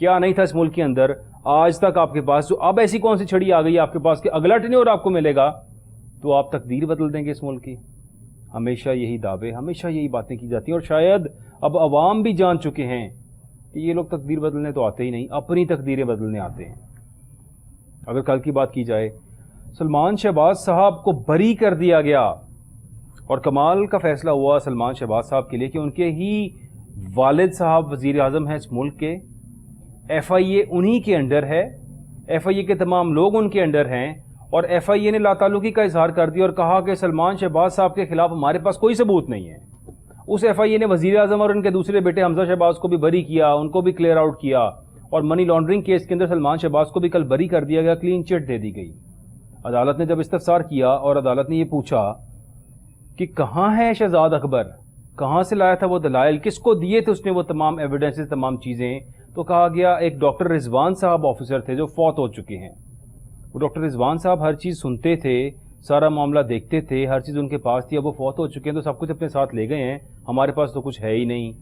کیا نہیں تھا اس ملک کے اندر آج تک آپ کے پاس، جو اب ایسی کون سی چھڑی آ گئی آپ کے پاس کہ اگلا ٹینیور آپ کو ملے گا تو آپ تقدیر بدل دیں گے اس ملک کی؟ ہمیشہ یہی دعوے، ہمیشہ یہی باتیں کی جاتی ہیں، اور شاید اب عوام بھی جان چکے ہیں کہ یہ لوگ تقدیر بدلنے تو آتے ہی نہیں، اپنی تقدیریں بدلنے آتے ہیں۔ اگر کل کی بات کی جائے، سلمان شہباز صاحب کو بری کر دیا گیا، اور کمال کا فیصلہ ہوا سلمان شہباز صاحب کے لیے کہ ان کے ہی والد صاحب وزیر اعظم ہیں اس ملک کے، ایف آئی اے انہی کے انڈر ہے، ایف آئی اے کے تمام لوگ ان کے انڈر ہیں، اور ایف آئی اے نے لا تعلقی کا اظہار کر دیا اور کہا کہ سلمان شہباز صاحب کے خلاف ہمارے پاس کوئی ثبوت نہیں ہے۔ اس ایف آئی اے نے وزیر اعظم اور ان کے دوسرے بیٹے حمزہ شہباز کو بھی بری کیا، ان کو بھی کلیئر آؤٹ کیا، اور منی لانڈرنگ کیس کے اندر سلمان شہباز کو بھی کل بری کر دیا گیا، کلین چٹ دے دی گئی۔ عدالت نے جب استفسار کیا اور عدالت نے یہ پوچھا کہ کہاں ہے شہزاد اکبر، کہاں سے لایا تھا وہ دلائل، کس کو دیے تھے اس نے وہ تمام ایویڈنسز، تمام چیزیں، تو کہا گیا ایک ڈاکٹر رضوان صاحب آفیسر تھے جو فوت ہو چکے ہیں۔ وہ ڈاکٹر رضوان صاحب ہر چیز سنتے تھے، سارا معاملہ دیکھتے تھے، ہر چیز ان کے پاس تھی، اب وہ فوت ہو چکے ہیں تو سب کچھ اپنے ساتھ لے گئے ہیں، ہمارے پاس تو کچھ ہے ہی نہیں۔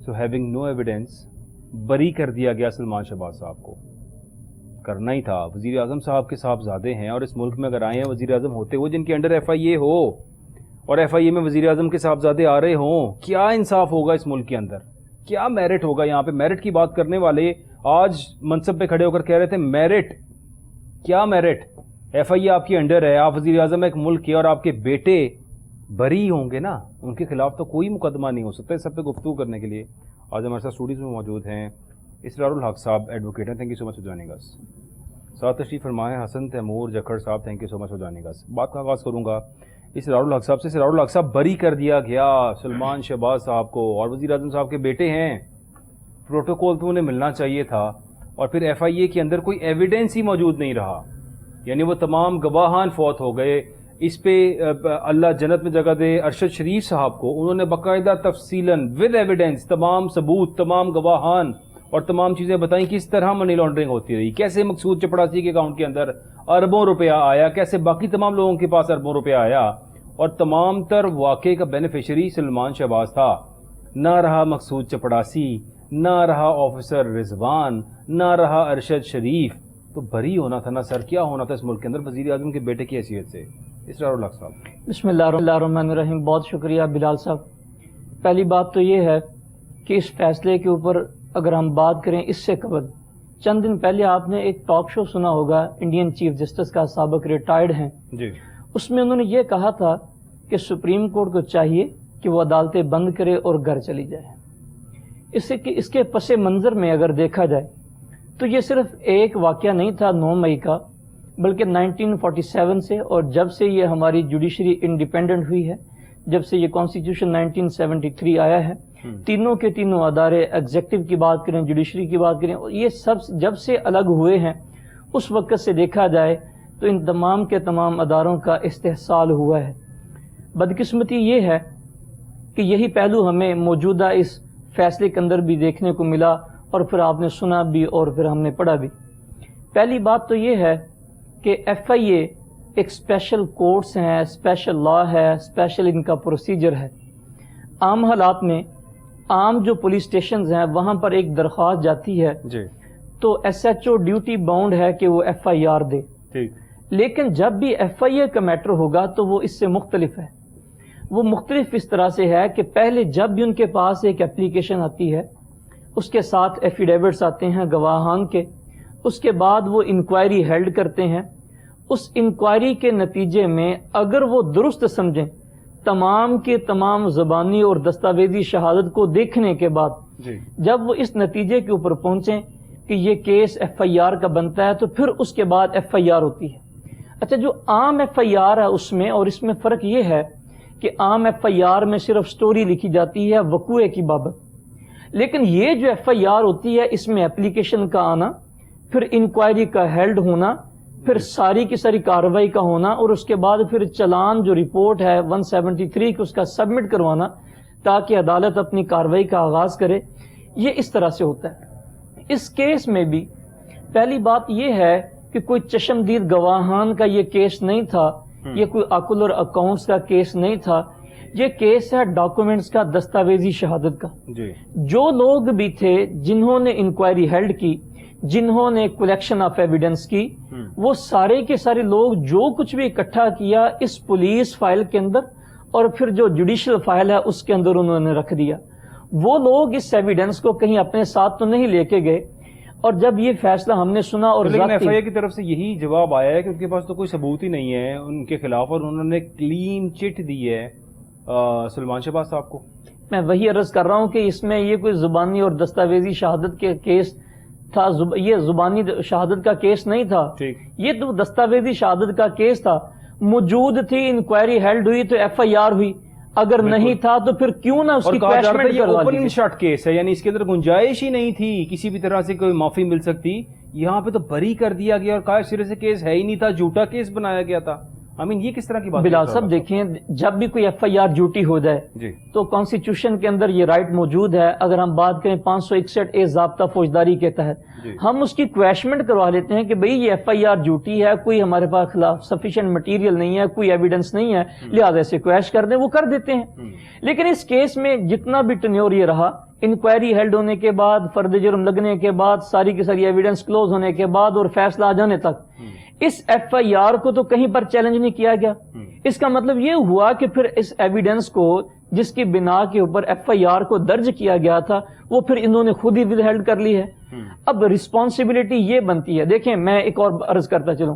سو ہیونگ نو ایویڈنس، بری کر دیا گیا سلمان شہباز صاحب کو۔ کرنا ہی تھا، وزیر اعظم صاحب کے صاحبزادے ہیں، اور اس ملک میں اگر آئے ہیں وزیر اعظم ہوتے ہوئے جن کے انڈر ایف آئی اے ہو، اور ایف آئی اے میں وزیر اعظم کے صاحبزادے آ رہے ہوں، کیا انصاف ہوگا اس ملک کے اندر، کیا میرٹ ہوگا؟ یہاں پہ میرٹ کی بات کرنے والے آج منصب پہ کھڑے ہو کر کہہ رہے تھے میرٹ، کیا میرٹ؟ ایف آئی اے آپ کے انڈر ہے، آپ وزیر اعظم ایک ملک کے، اور آپ کے بیٹے بری ہوں گے نا، ان کے خلاف تو کوئی مقدمہ نہیں ہو سکتا۔ اس سب پہ گفتگو کرنے کے لیے آج ہمارے ساتھ اسٹوڈیوز میں موجود ہیں اسرار الحق صاحب، ایڈوکیٹ ہیں، thank you so much for joining us. ساتھ تشریف فرمائے حسن تیمور جکھڑ صاحب، thank you so much for joining us. بات کا آغاز کروں گا اسرار الحق صاحب سے۔ اسرار الحق صاحب، بری کر دیا گیا سلمان شہباز صاحب کو، اور وزیر اعظم صاحب کے بیٹے ہیں، پروٹوکول تو انہیں ملنا چاہیے تھا، اور پھر ایف آئی اے کے اندر کوئی ایویڈنس ہی موجود نہیں رہا، یعنی وہ تمام گواہان فوت ہو گئے۔ اس پہ اللہ جنت میں جگہ دے ارشد شریف صاحب کو، انہوں نے باقاعدہ تفصیلاً ود ایویڈنس تمام ثبوت، تمام گواہان اور تمام چیزیں بتائیں کس طرح منی لانڈرنگ ہوتی رہی، کیسے مقصود چپڑاسی کے اکاؤنٹ کے اندر اربوں روپیہ آیا، کیسے باقی تمام لوگوں کے پاس اربوں روپیہ آیا، اور تمام تر واقعے کا بینیفیشری سلمان شہباز تھا۔ نہ رہا مقصود چپڑاسی، نہ رہا آفیسر رضوان، نہ رہا ارشد شریف، تو بری ہونا تھا نا سر، کیا ہونا تھا اس ملک کے اندر وزیر اعظم کے بیٹے کی حیثیت سے؟ اسرار الحق صاحب۔ بسم اللہ الرحمن الرحیم، بہت شکریہ بلال صاحب۔ پہلی بات تو یہ ہے کہ اس فیصلے کے اوپر اگر ہم بات کریں، اس سے قبل چند دن پہلے آپ نے ایک ٹاک شو سنا ہوگا، انڈین چیف جسٹس کا سابق ریٹائرڈ ہیں جی، اس میں انہوں نے یہ کہا تھا کہ سپریم کورٹ کو چاہیے کہ وہ عدالتیں بند کرے اور گھر چلی جائے۔ اس کے پس منظر میں اگر دیکھا جائے تو یہ صرف ایک واقعہ نہیں تھا 9 مئی کا، بلکہ 1947 سے، اور جب سے یہ ہماری جوڈیشری انڈیپینڈنٹ ہوئی ہے، جب سے یہ کانسٹیٹیوشن 1973 آیا ہے، تینوں کے تینوں ادارے، ایگزیکٹو کی بات کریں، جوڈیشری کی بات کریں، یہ سب جب سے الگ ہوئے ہیں اس وقت سے دیکھا جائے تو ان تمام کے تمام اداروں کا استحصال ہوا ہے۔ بدقسمتی یہ ہے کہ یہی پہلو ہمیں موجودہ اس فیصلے کے اندر بھی دیکھنے کو ملا، اور پھر آپ نے سنا بھی اور پھر ہم نے پڑھا بھی۔ پہلی بات تو یہ ہے کہ ایف آئی اے ایک اسپیشل کورٹس ہیں، اسپیشل لا ہے، اسپیشل ان کا پروسیجر ہے۔ عام حالات میں عام جو پولیس اسٹیشنز ہیں وہاں پر ایک درخواست جاتی ہے جی، تو S H O duty bound ہے کہ وہ ایف آئی آر دے، ٹھیک، لیکن جب بھی ایف آئی اے کا میٹر ہوگا تو وہ اس سے مختلف ہے۔ وہ مختلف اس طرح سے ہے کہ پہلے جب بھی ان کے پاس ایک اپلیکیشن آتی ہے، اس کے ساتھ ایفیڈیوٹس آتے ہیں گواہان کے، اس کے بعد وہ انکوائری ہیلڈ کرتے ہیں۔ اس انکوائری کے نتیجے میں اگر وہ درست سمجھیں، تمام کے تمام زبانی اور دستاویزی شہادت کو دیکھنے کے بعد جی، جب وہ اس نتیجے کے اوپر پہنچیں کہ یہ کیس ایف آئی آر کا بنتا ہے، تو پھر اس کے بعد ایف آئی آر ہوتی ہے۔ اچھا، جو عام ایف آئی آر ہے اس میں اور اس میں فرق یہ ہے کہ عام ایف آئی آر میں صرف سٹوری لکھی جاتی ہے وقوعے کی بابت، لیکن یہ جو ایف آئی آر ہوتی ہے اس میں اپلیکیشن کا آنا، پھر انکوائری کا ہیلڈ ہونا، پھر ساری کی ساری کارروائی کا ہونا، اور اس کے بعد پھر چلان جو رپورٹ ہے 173 کو اس کا سبمٹ کروانا تاکہ عدالت اپنی کارروائی کا آغاز کرے، یہ اس طرح سے ہوتا ہے۔ اس کیس میں بھی پہلی بات یہ ہے کہ کوئی چشمدید گواہان کا یہ کیس نہیں تھا، یہ کوئی آکولر اکاؤنٹس کا کیس نہیں تھا، یہ کیس ہے ڈاکومنٹس کا، دستاویزی شہادت کا. جی جو لوگ بھی تھے جنہوں نے انکوائری ہیلڈ کی، جنہوں نے کلیکشن آف ایویڈنس کی، وہ سارے کے سارے لوگ جو کچھ بھی اکٹھا کیا اس پولیس فائل کے اندر اور پھر جو جوڈیشل فائل ہے اس کے اندر انہوں نے رکھ دیا. وہ لوگ اس ایویڈنس کو کہیں اپنے ساتھ تو نہیں لے کے گئے. اور جب یہ فیصلہ ہم نے سنا اور لیکن ایف آئی اے کی طرف سے یہی جواب آیا ہے کہ ان کے پاس تو کوئی ثبوت ہی نہیں ہے ان کے خلاف، اور انہوں نے کلین چٹ دی ہے سلمان شہباز صاحب کو. میں وہی عرض کر رہا ہوں کہ اس میں یہ کوئی زبانی اور دستاویزی شہادت کے کیس تھا، یہ زبانی شہادت کا کیس نہیں تھا، یہ تو دستاویزی شہادت کا کیس تھا. موجود تھی، انکوائری ہیلڈ ہوئی تو ایف آئی آر ہوئی. اگر نہیں تھا تو پھر کیوں نہ اس کی کویشمنٹ کروا اوپن شاٹ کیس ہے، یعنی اس کے اندر گنجائش ہی نہیں تھی کسی بھی طرح سے کوئی معافی مل سکتی. یہاں پہ تو بری کر دیا گیا اور کہا سرے سے کیس ہے ہی نہیں تھا، جھوٹا کیس بنایا گیا تھا. یہ کس طرح کی بات ہے؟ بلال صاحب دیکھیں، جب بھی کوئی ایف آئی آر جھوٹی ہو جائے تو کانسٹیٹیوشن کے اندر یہ رائٹ موجود ہے. اگر ہم بات کریں 561 ضابطہ فوجداری کے تحت ہم اس کی کویشمنٹ کروا لیتے ہیں کہ بھئی یہ ایف آئی آر جھوٹی ہے، کوئی ہمارے پاس خلاف سفیشینٹ مٹیریل نہیں ہے، کوئی ایویڈنس نہیں ہے، لہٰذا سے کویش کر دیں، وہ کر دیتے ہیں. لیکن اس کیس میں جتنا بھی ٹینیور یہ رہا، انکوائری ہیلڈ ہونے کے بعد، فرد جرم لگنے کے بعد، ساری کی ساری ایویڈنس کلوز ہونے کے بعد اور فیصلہ آ جانے تک اس ایف آئی آر کو تو کہیں پر چیلنج نہیں کیا گیا. اس کا مطلب یہ ہوا کہ پھر اس ایویڈنس کو جس کی بنا کے اوپر ایف آئی آر کو درج کیا گیا تھا وہ پھر انہوں نے خود ہی ود ہیلڈ کر لی ہے. اب ریسپانسبلٹی یہ بنتی ہے. دیکھیں میں ایک اور عرض کرتا چلوں،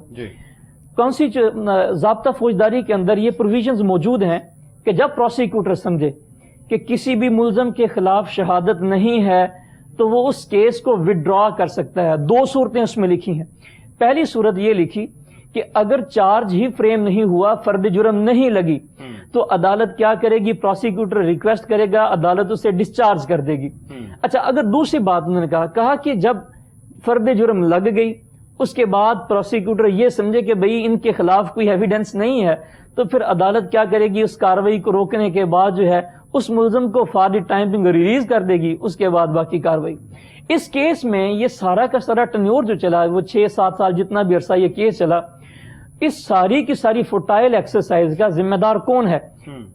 ضابطہ فوجداری کے اندر یہ پروویژنز موجود ہیں کہ جب پروسیکیوٹر سمجھے کہ کسی بھی ملزم کے خلاف شہادت نہیں ہے تو وہ اس کیس کو وڈرا کر سکتا ہے. دو صورتیں اس میں لکھی ہیں. پہلی صورت یہ لکھی کہ اگر چارج ہی فریم نہیں ہوا، فرد جرم نہیں لگی، تو عدالت کیا کرے گی؟ پروسیکیوٹر ریکویسٹ کرے گا، عدالت اسے ڈسچارج کر دے گی. اچھا، اگر دوسری بات انہوں نے کہا کہ جب فرد جرم لگ گئی اس کے بعد پروسیکیوٹر یہ سمجھے کہ بھئی ان کے خلاف کوئی ایویڈنس نہیں ہے، تو پھر عدالت کیا کرے گی؟ اس کارروائی کو روکنے کے بعد جو ہے اس ملزم کو for the time being release کر دے گی، اس کے بعد باقی کارروائی. اس کیس میں یہ سارا کا سارا ٹنیور جو چلا، وہ 6-7 سال جتنا بھی عرصہ یہ کیس چلا، اس ساری کی ساری فوٹائل ایکسرسائز کا ذمہ دار کون ہے؟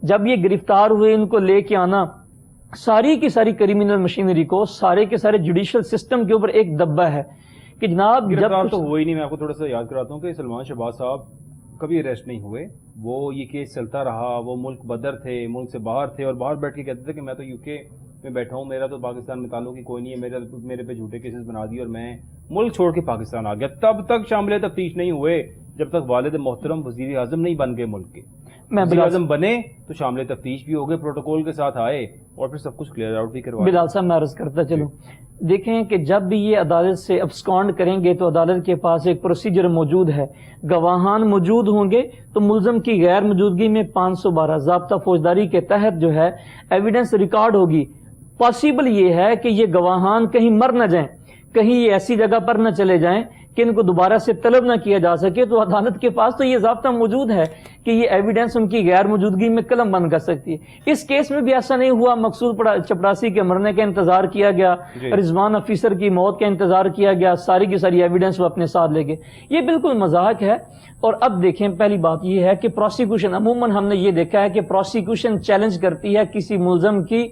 جب یہ گرفتار ہوئے، ان کو لے کے آنا، ساری کی ساری کریمنل مشینری کو، سارے کے سارے جوڈیشل سسٹم کے اوپر ایک دبا ہے کہ جناب گرفتار تو ہوئی نہیں. میں آپ کو تھوڑا سا یاد کراتا ہوں کہ سلمان شہباز صاحب کبھی اریسٹ نہیں ہوئے. وہ یہ کیس چلتا رہا، وہ ملک بدر تھے، ملک سے باہر تھے، اور باہر بیٹھ کے کہتے تھے کہ میں تو یو کے میں بیٹھا ہوں، میرا تو پاکستان میں تعلق ہی کوئی نہیں ہے، میرے پہ جھوٹے کیسز بنا دیے اور میں ملک چھوڑ کے پاکستان آ گیا. تب تک شامل تفتیش نہیں ہوئے جب تک والد محترم وزیر اعظم نہیں بن گئے ملک کے. وزیر اعظم بنے تو شامل تفتیش بھی ہو گئے، پروٹوکول کے ساتھ آئے اور پھر سب کچھ کلیئر آؤٹ بھی کروایا. بلال صاحب میں عرض کرتا چلوں، دیکھیں کہ جب بھی یہ عدالت سے ابسکانڈ کریں گے تو عدالت کے پاس ایک پروسیجر موجود ہے. گواہان موجود ہوں گے تو ملزم کی غیر موجودگی میں 512 ضابطہ فوجداری کے تحت جو ہے ایویڈنس ریکارڈ ہوگی. پاسبل یہ ہے کہ یہ گواہان کہیں مر نہ جائیں، کہیں یہ ایسی جگہ پر نہ چلے جائیں کہ ان کو دوبارہ سے طلب نہ کیا جا سکے. تو عدالت کے پاس تو یہ ضابطہ موجود ہے کہ یہ ایویڈنس ان کی غیر موجودگی میں قلم بند کر سکتی ہے. اس کیس میں بھی ایسا نہیں ہوا. مقصود چپڑاسی کے مرنے کا انتظار کیا گیا، رضوان افیسر کی موت کا انتظار کیا گیا، ساری کی ساری ایویڈنس وہ اپنے ساتھ لے گئے. یہ بالکل مذاق ہے. اور اب دیکھیں، پہلی بات یہ ہے کہ پروسیکیوشن عموماً ہم نے یہ دیکھا ہے کہ پروسیکیوشن چیلنج کرتی ہے کسی ملزم کی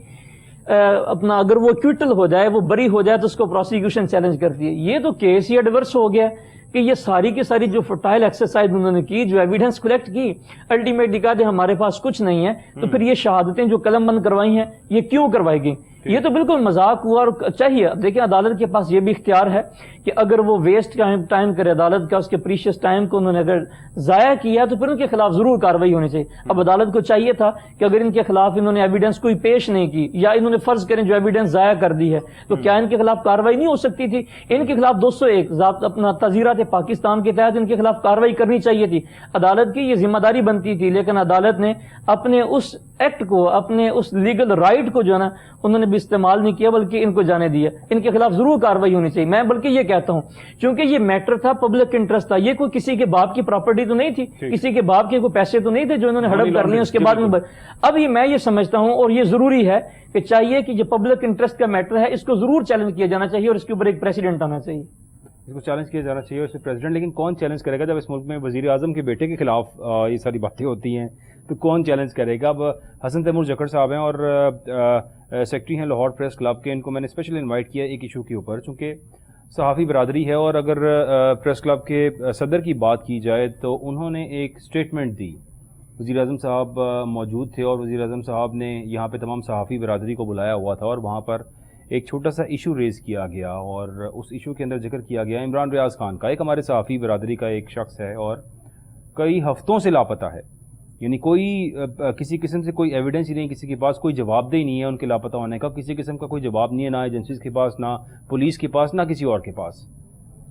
اپنا، اگر وہ ایکویٹل ہو جائے، وہ بری ہو جائے تو اس کو پروسیکیوشن چیلنج کرتی ہے. یہ تو کیس ہی ایڈورس ہو گیا کہ یہ ساری کی ساری جو فرٹائل ایکسرسائز انہوں نے کی، جو ایویڈنس کلیکٹ کی، الٹیمیٹلی کہا کہ ہمارے پاس کچھ نہیں ہے. تو پھر یہ شہادتیں جو قلم بند کروائی ہیں یہ کیوں کروائی گئی؟ یہ تو بالکل مذاق ہوا. اور چاہیے دیکھیں عدالت کے پاس یہ بھی اختیار ہے کہ اگر وہ ویسٹ ٹائم کرے عدالت کا، اس کے پریشیس ٹائم کو انہوں نے اگر ضائع کیا تو پھر ان کے خلاف ضرور کاروائی ہونی چاہیے. اب عدالت کو چاہیے تھا کہ اگر ان کے خلاف انہوں نے ایویڈنس کوئی پیش نہیں کی یا انہوں نے فرض کریں جو ایویڈنس ضائع کر دی ہے تو کیا ان کے خلاف کاروائی نہیں ہو سکتی تھی؟ ان کے خلاف 201 اپنا تعزیرات پاکستان کے تحت ان کے خلاف کاروائی کرنی چاہیے تھی. عدالت کی یہ ذمہ داری بنتی تھی، لیکن عدالت نے اپنے اس ایکٹ کو، اپنے اس لیگل رائٹ کو جو ہے نا انہوں نے بھی استعمال نہیں کیا، بلکہ ان کو جانے دیا. ان کے خلاف ضرور کاروائی ہونی چاہیے. میں بلکہ یہ کہتا ہوں چونکہ یہ میٹر تھا پبلک انٹرسٹ تھا، یہ کوئی کسی کے باپ کی پراپرٹی تو نہیں تھی، کسی کے باپ کے کوئی پیسے تو نہیں تھے جو انہوں نے ہڑپ کر لیے اس کے بعد میں. اب یہ میں یہ سمجھتا ہوں اور یہ ضروری ہے کہ چاہیے کہ جو پبلک انٹرسٹ کا میٹر ہے اس کو ضرور چیلنج کیا جانا چاہیے اور اس کے اوپر ایک پریسیڈنٹ آنا چاہیے. اس کو چیلنج کیا جانا چاہیے اس سے پریزیڈنٹ, لیکن کون چیلنج کرے گا جب اس ملک میں وزیر اعظم کے بیٹے کے خلاف یہ ساری باتیں ہوتی ہیں تو کون چیلنج کرے گا؟ اب حسن تیمور جکڑ صاحب ہیں اور سیکرٹری ہیں لاہور پریس کلب کے, ان کو میں نے اسپیشل انوائٹ کیا ایک ایشو کے اوپر, چونکہ صحافی برادری ہے اور اگر پریس کلب کے صدر کی بات کی جائے تو انہوں نے ایک اسٹیٹمنٹ دی. وزیر اعظم صاحب موجود تھے اور وزیر اعظم صاحب نے یہاں پہ تمام صحافی برادری کو بلایا ہوا تھا اور وہاں پر ایک چھوٹا سا ایشو ریز کیا گیا اور اس ایشو کے اندر ذکر کیا گیا عمران ریاض خان کا, ایک ہمارے صحافی برادری کا ایک شخص ہے اور کئی ہفتوں سے لاپتہ ہے, یعنی کوئی کسی قسم سے کوئی ایویڈنس ہی نہیں, کسی کے پاس کوئی جواب دہ نہیں ہے ان کے لاپتہ ہونے کا, کسی قسم کا کوئی جواب نہیں ہے, نہ ایجنسیز کے پاس, نہ پولیس کے پاس, نہ کسی اور کے پاس.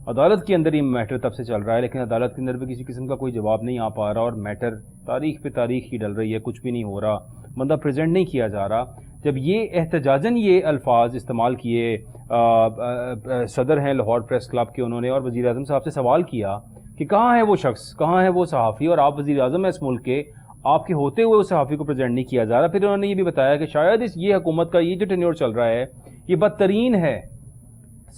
عدالت کے اندر یہ میٹر تب سے چل رہا ہے لیکن عدالت کے اندر بھی کسی قسم کا کوئی جواب نہیں آ پا رہا اور میٹر تاریخ پہ تاریخ ہی ڈل رہی ہے, کچھ بھی نہیں ہو رہا, بندہ پریزنٹ نہیں کیا جا رہا. جب یہ احتجاجاً یہ الفاظ استعمال کیے صدر ہیں لاہور پریس کلب کے, انہوں نے اور وزیر اعظم صاحب سے سوال کیا کہ کہاں ہے وہ شخص, کہاں ہے وہ صحافی, اور آپ وزیر اعظم ہیں اس ملک کے, آپ کے ہوتے ہوئے اس صحافی کو پریزنٹ نہیں کیا جا رہا. پھر انہوں نے یہ بھی بتایا کہ شاید یہ حکومت کا یہ جو ٹینیور چل رہا ہے یہ بدترین ہے,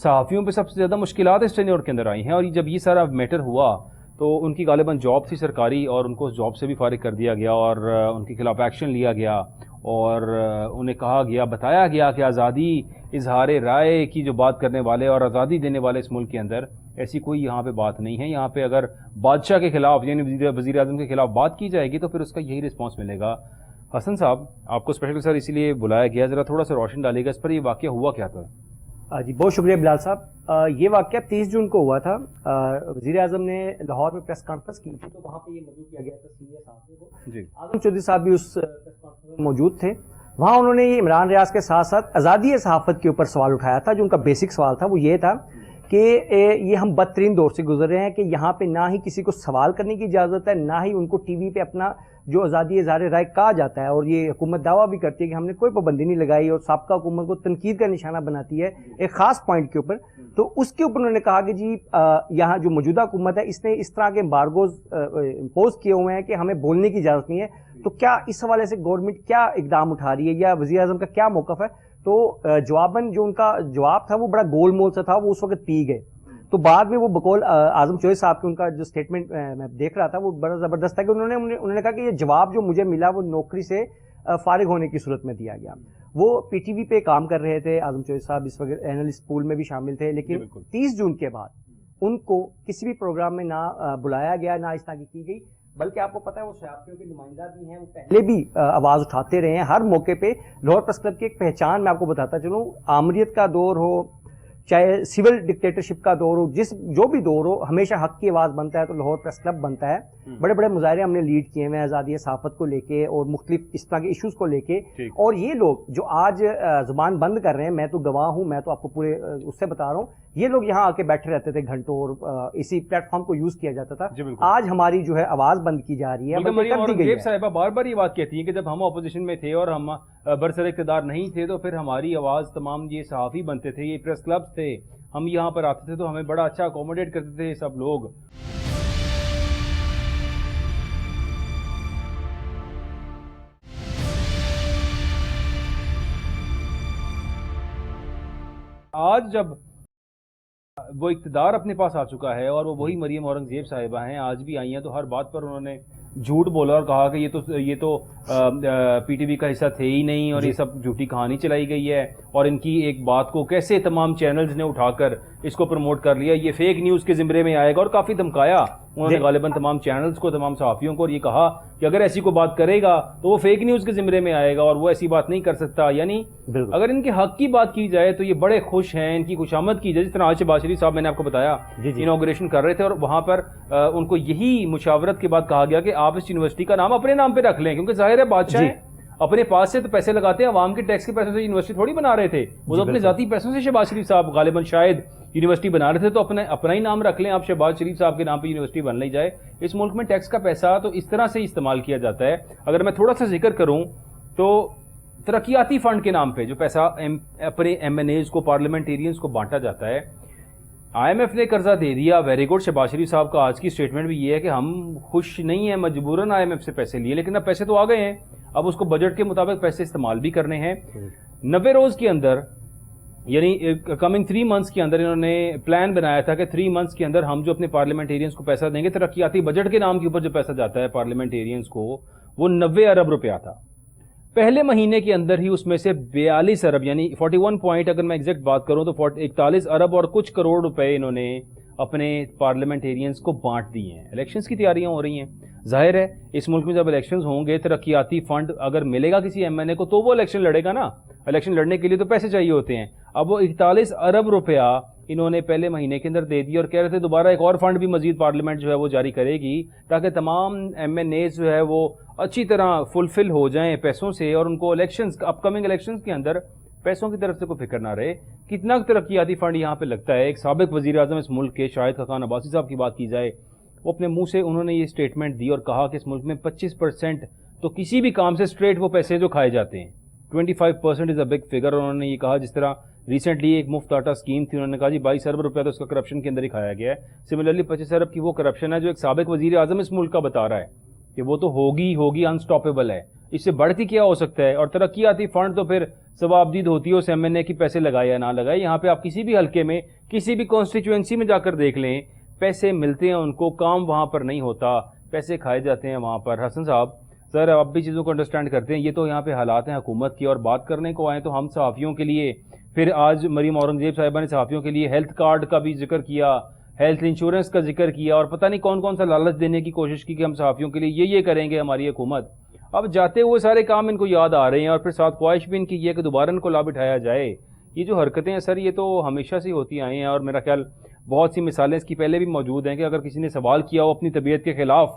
صحافیوں پہ سب سے زیادہ مشکلات اس ٹینیور کے اندر آئی ہیں, اور جب یہ سارا میٹر ہوا تو ان کی غالباً جاب تھی سرکاری اور ان کو اس جاب سے بھی فارغ کر دیا گیا اور ان کے خلاف ایکشن لیا گیا اور انہیں کہا گیا, بتایا گیا کہ آزادی اظہار رائے کی جو بات کرنے والے اور آزادی دینے والے اس ملک کے اندر ایسی کوئی یہاں پہ بات نہیں ہے. یہاں پہ اگر بادشاہ کے خلاف یعنی وزیر اعظم کے خلاف بات کی جائے گی تو پھر اس کا یہی رسپانس ملے گا. حسن صاحب, آپ کو اسپیشل سر اسی لیے بلایا گیا, ذرا تھوڑا سا روشن ڈالے گا اس پر, یہ واقعہ ہوا کیا تھا؟ جی بہت شکریہ بلال صاحب. یہ واقعہ 30 جون کو ہوا تھا. وزیر اعظم نے لاہور میں پریس کانفرنس کی تھی تو وہاں پہ یہ موضوع کیا گیا تھا سینئر صحافیوں کو. جی, اعظم چودھری صاحب بھی اس پریس کانفرنس میں موجود تھے. وہاں انہوں نے یہ عمران ریاض کے ساتھ ساتھ آزادی صحافت کے اوپر سوال اٹھایا تھا. جو ان کا بیسک سوال تھا وہ یہ تھا کہ یہ ہم بدترین دور سے گزر رہے ہیں کہ یہاں پہ نہ ہی کسی کو سوال کرنے کی اجازت ہے, نہ ہی ان کو ٹی وی پہ اپنا جو آزادی اظہار رائے کہا جاتا ہے, اور یہ حکومت دعویٰ بھی کرتی ہے کہ ہم نے کوئی پابندی نہیں لگائی اور سابقہ حکومت کو تنقید کا نشانہ بناتی ہے ایک خاص پوائنٹ کے اوپر. تو اس کے اوپر انہوں نے کہا کہ جی یہاں جو موجودہ حکومت ہے اس نے اس طرح کے امبارگوز امپوز کیے ہوئے ہیں کہ ہمیں بولنے کی اجازت نہیں ہے. تو کیا اس حوالے سے گورنمنٹ کیا اقدام اٹھا رہی ہے یا وزیر اعظم کا کیا موقف ہے؟ تو جواباً جو ان کا جواب تھا وہ بڑا گول مول سا تھا, وہ اس وقت پی گئے. تو بعد میں وہ بقول اعظم چودھری صاحب کے ان کا جو اسٹیٹمنٹ میں دیکھ رہا تھا وہ بڑا زبردست تھا کہ انہوں نے کہا کہ یہ جواب جو مجھے ملا وہ نوکری سے فارغ ہونے کی صورت میں دیا گیا. وہ پی ٹی وی پہ کام کر رہے تھے اعظم چودھری صاحب, اس وقت اینالسٹ پول میں بھی شامل تھے, لیکن 30 جون کے بعد ان کو کسی بھی پروگرام میں نہ بلایا گیا, نہ اس طرح کی گئی. بلکہ آپ کو پتہ ہے وہ صحافیوں کے نمائندہ بھی ہیں, وہ پہلے بھی آواز اٹھاتے رہے ہیں ہر موقع پہ. لاہور پریس کلب کی ایک پہچان میں آپ کو بتاتا چلوں, آمریت کا دور ہو چاہے سول ڈکٹیٹرشپ کا دور ہو, جو بھی دور ہو, ہمیشہ حق کی آواز بنتا ہے تو لاہور پریس کلب بنتا ہے. بڑے بڑے مظاہرے ہم نے لیڈ کیے ہیں آزادی صحافت کو لے کے اور مختلف اس طرح کے ایشوز کو لے کے. اور یہ لوگ جو آج زبان بند کر رہے ہیں, میں تو گواہ ہوں, میں تو آپ کو پورے اس سے بتا رہا ہوں, یہ لوگ یہاں آ کے بیٹھے رہتے تھے گھنٹوں اور اسی پلیٹ فارم کو یوز کیا جاتا تھا. آج ہماری جو ہے آواز بند کی جا رہی ہے. صاحبہ بار بار یہ بات کہتی ہیں کہ جب ہم اپوزیشن میں تھے اور ہم برسر اقتدار نہیں تھے تو پھر ہماری آواز تمام یہ صحافی بنتے تھے, یہ پریس کلب تھے, ہم یہاں پر آتے تھے تو ہمیں بڑا اچھا اکوموڈیٹ کرتے تھے سب لوگ. آج جب وہ اقتدار اپنے پاس آ چکا ہے اور وہ وہی مریم اورنگزیب صاحبہ ہیں, آج بھی آئی ہیں, تو ہر بات پر انہوں نے جھوٹ بولا اور کہا کہ یہ تو پی ٹی وی کا حصہ تھے ہی نہیں اور یہ سب جھوٹی کہانی چلائی گئی ہے, اور ان کی ایک بات کو کیسے تمام چینلز نے اٹھا کر اس کو پروموٹ کر لیا, یہ فیک نیوز کے زمرے میں آئے گا, اور کافی دھمکایا انہوں نے غالباً تمام چینلز کو, تمام صحافیوں کو, اور یہ کہا کہ اگر ایسی کوئی بات کرے گا تو وہ فیک نیوز کے زمرے میں آئے گا اور وہ ایسی بات نہیں کر سکتا. یعنی اگر ان کے حق کی بات کی جائے تو یہ بڑے خوش ہیں, ان کی خوشامد کی جائے. جس طرح آج شہباز شریف صاحب میں نے آپ کو بتایا انوگریشن کر رہے تھے اور وہاں پر ان کو یہی مشاورت کے بعد کہا گیا کہ آپ اس یونیورسٹی کا نام اپنے نام پہ رکھ لیں, کیونکہ ظاہر ہے بادشاہ اپنے پاس سے تو پیسے لگاتے ہیں, عوام کے ٹیکس کے پیسوں سے یونیورسٹی تھوڑی بنا رہے تھے, وہ تو اپنے ذاتی پیسوں سے شہباز شریف صاحب غالباً شاید یونیورسٹی بنا رہے تھے, تو اپنا ہی نام رکھ لیں آپ, شہباز شریف صاحب کے نام پہ یونیورسٹی بن لی جائے. اس ملک میں ٹیکس کا پیسہ تو اس طرح سے استعمال کیا جاتا ہے. اگر میں تھوڑا سا ذکر کروں تو ترقیاتی فنڈ کے نام پہ جو پیسہ اپنے ایم این ایز کو, پارلیمنٹیرینز کو بانٹا جاتا ہے. آئی ایم ایف نے قرضہ دے دیا, ویری گڈ. شہباز شریف صاحب کا آج کی اسٹیٹمنٹ بھی یہ ہے کہ ہم خوش نہیں ہیں, مجبوراً آئی ایم ایف سے پیسے لیے, لیکن اب پیسے تو آ گئے ہیں, اب اس کو بجٹ کے مطابق پیسے استعمال بھی کرنے ہیں. 90 روز کے اندر یعنی کمنگ 3 منتھس کے اندر انہوں نے پلان بنایا تھا کہ 3 منتھس کے اندر ہم جو اپنے پارلیمنٹیرینس کو پیسہ دیں گے، ترقیاتی بجٹ کے نام کے اوپر جو پیسہ جاتا ہے پارلیمنٹیرینس کو، وہ 90 ارب روپیہ تھا. پہلے مہینے کے اندر ہی اس میں سے 42 ارب یعنی 41 پوائنٹ، اگر میں ایگزیکٹ بات کروں تو 41 ارب اور کچھ کروڑ روپے انہوں نے اپنے پارلیمنٹیرینس کو بانٹ دیے ہیں. الیکشنز کی تیاریاں ہو رہی ہیں. ظاہر ہے اس ملک میں جب الیکشنز ہوں گے، ترقیاتی فنڈ اگر ملے گا کسی ایم این اے کو تو وہ الیکشن لڑے گا نا. الیکشن لڑنے کے لیے تو پیسے چاہیے ہوتے ہیں. اب وہ 41 ارب روپیہ انہوں نے پہلے مہینے کے اندر دے دی اور کہہ رہے تھے دوبارہ ایک اور فنڈ بھی مزید پارلیمنٹ جو ہے وہ جاری کرے گی تاکہ تمام ایم این اے جو ہے وہ اچھی طرح فلفل ہو جائیں پیسوں سے، اور ان کو الیکشنز اپ کمنگ الیکشنز کے اندر پیسوں کی طرف سے کوئی فکر نہ رہے. کتنا ترقیاتی فنڈ یہاں پہ لگتا ہے. ایک سابق وزیر اعظم اس ملک کے شاہد خاقان عباسی صاحب کی بات کی جائے، وہ اپنے منہ سے انہوں نے یہ اسٹیٹمنٹ دی اور کہا کہ اس ملک میں 25% تو کسی بھی کام سے اسٹریٹ وہ پیسے جو کھائے جاتے ہیں. 25% از اے بگ فگر. انہوں نے یہ کہا جس طرح ریسنٹلی ایک مفت آٹا اسکیم تھی، انہوں نے کہا جی 22 ارب روپیہ تو اس کا کرپشن کے اندر ہی کھایا گیا ہے. سملرلی 25 ارب کی وہ کرپشن ہے جو ایک سابق وزیر اعظم اس ملک کا بتا رہا ہے کہ وہ تو ہوگی انسٹاپیبل ہے. اس سے بڑھ کے کیا ہو سکتا ہے؟ اور ترقیاتی فنڈ تو پھر ثوابدید ہوتی ہے اس ایم این اے کی پیسے لگائے یا نہ لگائے. یہاں پہ آپ کسی بھی حلقے میں کسی بھی کانسٹیچوئنسی میں جا کر دیکھ لیں، پیسے ملتے ہیں ان کو، کام وہاں پر نہیں ہوتا، پیسے کھائے جاتے ہیں وہاں پر. حسن صاحب سر آپ بھی چیزوں کو انڈرسٹینڈ کرتے ہیں، یہ تو یہاں پہ حالات ہیں حکومت کی، اور بات کرنے کو آئیں تو ہم صحافیوں کے لیے، پھر آج مریم اورنگزیب صاحبہ نے صحافیوں کے لیے ہیلتھ کارڈ کا بھی ذکر کیا، ہیلتھ انشورنس کا ذکر کیا، اور پتہ نہیں کون کون سا لالچ دینے کی کوشش کی کہ ہم صحافیوں کے لیے یہ کریں گے ہماری حکومت. اب جاتے ہوئے سارے کام ان کو یاد آ رہے ہیں، اور پھر ساتھ خواہش بھی ان کی یہ کہ دوبارہ ان کو لا بٹھایا جائے. یہ جو حرکتیں ہیں سر یہ تو ہمیشہ سے ہوتی آئی ہیں، اور میرا خیال بہت سی مثالیں اس کی پہلے بھی موجود ہیں کہ اگر کسی نے سوال کیا ہو اپنی طبیعت کے خلاف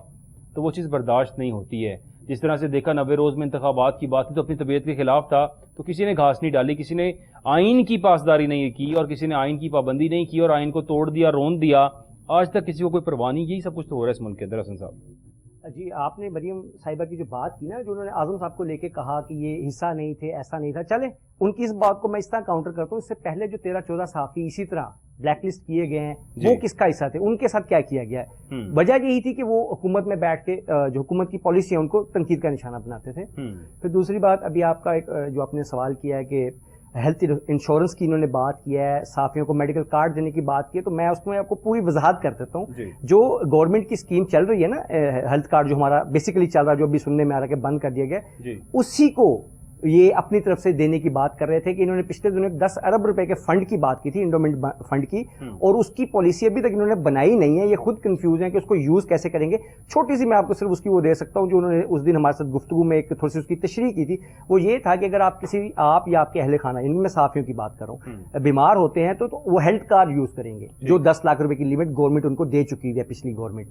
تو وہ چیز برداشت نہیں ہوتی ہے. جس طرح سے دیکھا 90 روز میں انتخابات کی بات تھی تو اپنی طبیعت کے خلاف تھا تو کسی نے گھاس نہیں ڈالی، کسی نے آئین کی پاسداری نہیں کی، اور کسی نے آئین کی پابندی نہیں کی اور آئین کو توڑ دیا، رون دیا. آج تک کسی کو کوئی پرواہ نہیں. یہی سب کچھ تو ہو رہا ہے اس ملک کے اندر. حسن صاحب جی آپ نے مریم صاحبہ کی جو بات کی نا، جو انہوں نے اعظم صاحب کو لے کے کہا کہ یہ حصہ نہیں تھے، ایسا نہیں تھا، چلیں ان کی اس بات کو میں اس طرح کاؤنٹر کرتا ہوں. اس سے پہلے جو 13-14 صحافی اسی طرح بلیک لسٹ کیے گئے ہیں، وہ کس کا حصہ تھے؟ ان کے ساتھ کیا کیا گیا ہے؟ وجہ یہی تھی کہ وہ حکومت میں بیٹھ کے جو حکومت کی پالیسی ہے ان کو تنقید کا نشانہ بناتے تھے. پھر دوسری بات، ابھی آپ کا ایک جو آپ نے سوال کیا ہے کہ ہیلتھ انشورنس کی انہوں نے بات کیا ہے، صحافیوں کو میڈیکل کارڈ دینے کی بات کی ہے، تو میں اس میں آپ کو پوری وضاحت کر دیتا ہوں. جو گورنمنٹ کی اسکیم چل رہی ہے نا، ہیلتھ کارڈ جو ہمارا بیسیکلی چل رہا ہے، جو ابھی سننے میں آ رہا ہے کہ بند کر دیا گیا، اسی کو یہ اپنی طرف سے دینے کی بات کر رہے تھے کہ انہوں نے پچھلے دنوں 10 ارب روپے کے فنڈ کی بات کی تھی، انڈومنٹ فنڈ کی، اور اس کی پالیسی ابھی تک انہوں نے بنائی نہیں ہے. یہ خود کنفیوز ہیں کہ اس کو یوز کیسے کریں گے. چھوٹی سی میں آپ کو صرف اس کی وہ دے سکتا ہوں جو انہوں نے اس دن ہمارے ساتھ گفتگو میں ایک تھوڑی سی اس کی تشریح کی تھی. وہ یہ تھا کہ اگر آپ آپ یا آپ کے اہل خانہ، ان میں صحافیوں کی بات کروں، بیمار ہوتے ہیں تو وہ ہیلتھ کارڈ یوز کریں گے جو 10 لاکھ روپے کی لمٹ گورنمنٹ ان کو دے چکی ہے، پچھلی گورنمنٹ.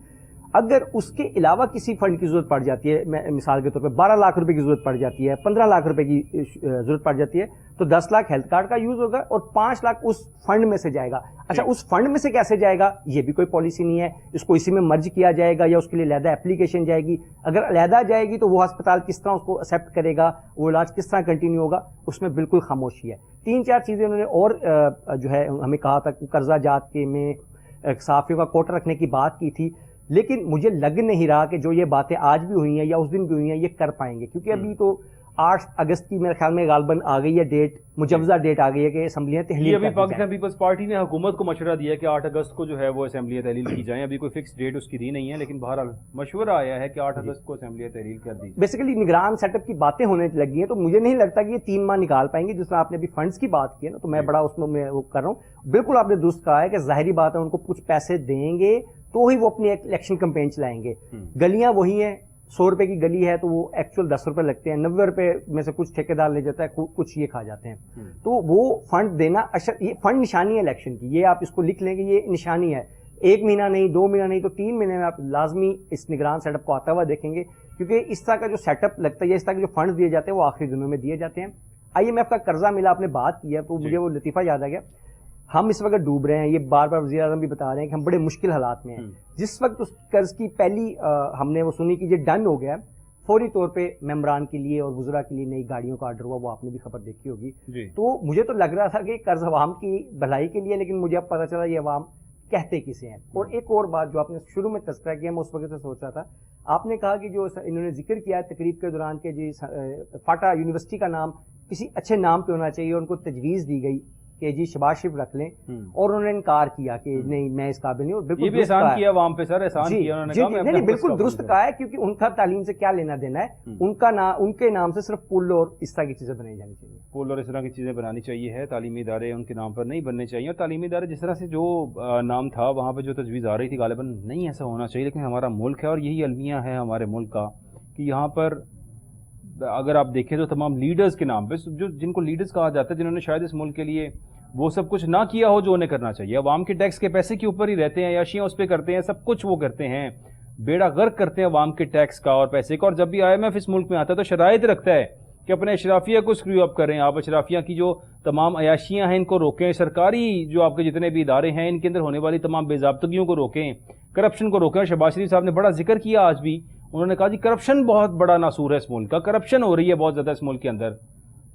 اگر اس کے علاوہ کسی فنڈ کی ضرورت پڑ جاتی ہے، مثال کے طور پہ 12 لاکھ روپے کی ضرورت پڑ جاتی ہے، 15 لاکھ روپے کی ضرورت پڑ جاتی ہے، تو 10 لاکھ ہیلتھ کارڈ کا یوز ہوگا اور 5 لاکھ اس فنڈ میں سے جائے گا. اچھا اس فنڈ میں سے کیسے جائے گا یہ بھی کوئی پالیسی نہیں ہے. اس کو اسی میں مرج کیا جائے گا یا اس کے لیے علیحدہ اپلیکیشن جائے گی؟ اگر علیحدہ جائے گی تو وہ ہسپتال کس طرح اس کو ایکسیپٹ کرے گا، وہ علاج کس طرح کنٹینیو ہوگا، اس میں بالکل خاموشی ہے. 3-4 چیزیں انہوں نے اور جو ہے ہمیں کہا تھا کہ قرضہ جات کے میں صحافیوں کا کوٹا رکھنے کی بات کی تھی، لیکن مجھے لگ نہیں رہا کہ جو یہ باتیں آج بھی ہوئی ہیں یا اس دن بھی ہوئی ہیں یہ کر پائیں گے، کیونکہ ابھی تو 8 اگست کی میرے خیال میں غالباً آ گئی ہے ڈیٹ، مجوزہ ڈیٹ آ گئی ہے کہ اسمبلیاں تحلیل. ابھی پاکستان پیپلز پارٹی نے حکومت کو مشورہ دیا کہ 8 اگست کو جو ہے وہ اسمبلیاں تحلیل کی جائیں. ابھی کوئی فکس ڈیٹ اس کی دی نہیں ہے، لیکن بہرحال مشورہ آیا ہے کہ 8 اگست کو اسمبلیاں تحلیل کر دی. بیسیکلی نگران سیٹ اپ کی باتیں ہونے لگی ہیں، تو مجھے نہیں لگتا کہ یہ 3 ماہ نکال پائیں گے. جس طرح آپ نے ابھی فنڈز کی بات کی ہے نا، تو میں بڑا اس میں وہ کر رہا ہوں. بالکل آپ نے درست کہا ہے کہ ظاہری بات ہے ان کو کچھ پیسے دیں گے تو ہی وہ اپنی الیکشن کمپین چلائیں گے. گلیاں وہی ہیں، 100 روپے کی گلی ہے تو وہ ایکچوئل 10 روپے لگتے ہیں، 90 روپے میں سے کچھ ٹھیکیدار لے جاتا ہے، کچھ یہ کھا جاتے ہیں. تو وہ فنڈ دینا، یہ فنڈ نشانی ہے الیکشن کی، یہ آپ اس کو لکھ لیں کہ یہ نشانی ہے. 1 مہینہ نہیں، 2 مہینہ نہیں، تو 3 مہینے میں آپ لازمی اس نگران سیٹ اپ کو آتا ہوا دیکھیں گے، کیونکہ اس طرح کا جو سیٹ اپ لگتا ہے، اس طرح کے جو فنڈ دیے جاتے ہیں وہ آخری دنوں میں دیے جاتے ہیں. IMF کا قرضہ ملا، آپ نے بات کی ہے تو مجھے وہ لطیفہ یاد آ گیا. ہم اس وقت ڈوب رہے ہیں، یہ بار بار وزیر اعظم بھی بتا رہے ہیں کہ ہم بڑے مشکل حالات میں ہیں. جس وقت اس قرض کی پہلی ہم نے وہ سنی کہ یہ ڈن ہو گیا، فوری طور پہ ممبران کے لیے اور وزراء کے لیے نئی گاڑیوں کا آرڈر ہوا، وہ آپ نے بھی خبر دیکھی ہوگی. تو مجھے تو لگ رہا تھا کہ قرض عوام کی بھلائی کے لیے، لیکن مجھے اب پتا چلا یہ عوام کہتے کسے ہیں. اور ایک اور بات جو آپ نے شروع میں تذکرہ کیا، میں اس وقت سے سوچ رہا تھا، آپ نے کہا کہ جو انہوں نے ذکر کیا ہے تقریب کے دوران کہ جی فاٹا یونیورسٹی کا نام کسی اچھے نام پہ ہونا چاہیے، ان کو تجویز دی گئی کہ جی شہباز شریف رکھ لیں، اور انہوں نے انکار کیا کہ نہیں میں اس قابل نہیں، اور بالکل یہ بھی احسان کیا عوام پہ سر، احسان کیا انہوں نے کہا میں نہیں بالکل درست کہا ہے، کیونکہ ان کا تعلیم سے کیا لینا دینا ہے، ان کے نام سے صرف پل اور اس طرح کی چیزیں بنائی جانی چاہیے، پل اور اس طرح کی چیزیں بنانی چاہیے ہے، تعلیمی ادارے ان کے نام پر نہیں بننے چاہیے، اور تعلیمی ادارے جس طرح سے جو نام تھا وہاں پہ جو تجویز آ رہی تھی غالباً نہیں ایسا ہونا چاہیے، لیکن ہمارا ملک ہے اور یہی المیہ ہے ہمارے ملک کا کہ یہاں پر اگر آپ دیکھیں تو تمام لیڈرز کے نام پہ، جو جن کو لیڈرز کہا جاتا ہے، جنہوں نے شاید اس ملک کے لیے وہ سب کچھ نہ کیا ہو جو انہیں کرنا چاہیے، عوام کے ٹیکس کے پیسے کے اوپر ہی رہتے ہیں، عیاشیاں اس پہ کرتے ہیں، سب کچھ وہ کرتے ہیں، بیڑا غرق کرتے ہیں عوام کے ٹیکس کا اور پیسے کا، اور جب بھی IMF اس ملک میں آتا ہے تو شرائط رکھتا ہے کہ اپنے اشرافیہ کو اسکریو اپ کریں، آپ اشرافیہ کی جو تمام عیاشیاں ہیں ان کو روکیں، سرکاری جو آپ کے جتنے بھی ادارے ہیں ان کے اندر ہونے والی تمام بے ضابطگیوں کو روکیں، کرپشن کو روکیں۔ شہباز شریف صاحب نے بڑا ذکر کیا آج بھی، انہوں نے کہا جی کرپشن بہت بڑا ناسور ہے اس ملک کا، کرپشن ہو رہی ہے بہت زیادہ اس ملک کے اندر،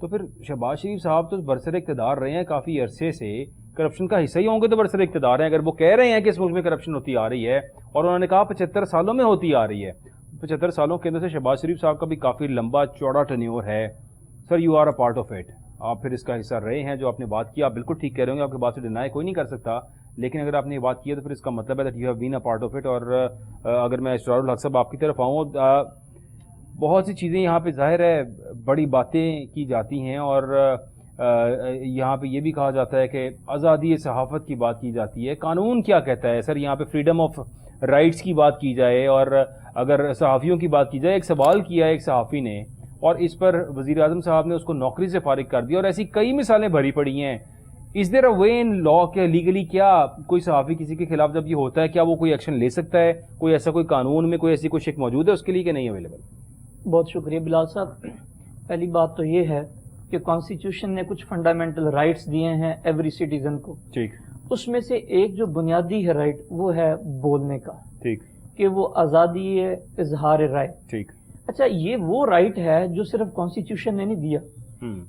تو پھر شہباز شریف صاحب تو برسر اقتدار رہے ہیں کافی عرصے سے، کرپشن کا حصہ ہی ہوں گے تو برسر اقتدار ہیں، اگر وہ کہہ رہے ہیں کہ اس ملک میں کرپشن ہوتی آ رہی ہے، اور انہوں نے کہا 75 سالوں میں ہوتی آ رہی ہے، 75 سالوں کے اندر سے شہباز شریف صاحب کا بھی کافی لمبا چوڑا ٹینیور ہے، sir you are a part of it, آپ پھر اس کا حصہ رہے ہیں، جو آپ نے بات کی آپ بالکل ٹھیک کہہ رہے ہوں گے، آپ کی بات سے ڈینائی کوئی نہیں کر سکتا، لیکن اگر آپ نے یہ بات کی ہے تو پھر اس کا مطلب ہے that you have been a part of it, اور اگر میں اسرار الحق صاحب آپ کی طرف آؤں، بہت سی چیزیں یہاں پہ ظاہر ہے بڑی باتیں کی جاتی ہیں، اور یہاں پہ یہ بھی کہا جاتا ہے کہ آزادی صحافت کی بات کی جاتی ہے، قانون کیا کہتا ہے سر یہاں پہ فریڈم آف رائٹس کی بات کی جائے، اور اگر صحافیوں کی بات کی جائے، ایک سوال کیا ہے ایک صحافی نے اور اس پر وزیر اعظم صاحب نے اس کو نوکری سے فارغ کر دیا، اور ایسی کئی مثالیں بھری پڑی ہیں، از دیر اے وے ان لا کہ لیگلی کیا کوئی صحافی کسی کے خلاف جب یہ ہوتا ہے کیا وہ کوئی ایکشن لے سکتا ہے، کوئی ایسا کوئی قانون میں کوئی ایسی کوئی شک موجود ہے اس کے لیے کہ نہیں اویلیبل؟ بہت شکریہ بلال صاحب۔ پہلی بات تو یہ ہے کہ کانسٹیٹیوشن نے کچھ فنڈامنٹل رائٹس دیے ہیں ایوری سٹیزن کو، ٹھیک، اس میں سے ایک جو بنیادی ہے رائٹ وہ ہے بولنے کا، ٹھیک، کہ وہ آزادی ہے اظہار رائے۔ ٹھیک، اچھا یہ وہ رائٹ ہے جو صرف کانسٹیٹیوشن نے نہیں دیا،